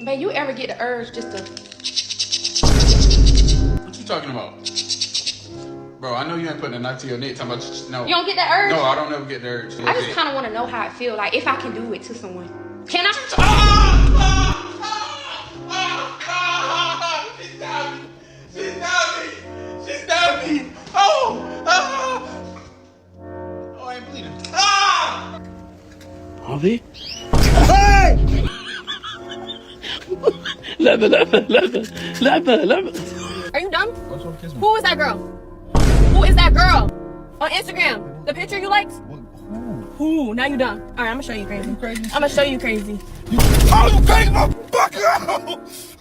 Man, you ever get the urge just to... What you talking about? Bro, I know you ain't putting a knife to your neck. Talking about, no. You don't get that urge? No, I don't ever get the urge. I just kind of want to know how it feel, like if I can do it to someone. Can I? She stabbed me. Oh, I ain't bleeding. Harvey? Hey! لعبة. Are you dumb? Who is that girl? Who is that girl? On Instagram. The picture you liked? Who? Now you dumb. Alright, I'm gonna show you crazy. I'm gonna show you crazy. Oh, you crazy motherfucker!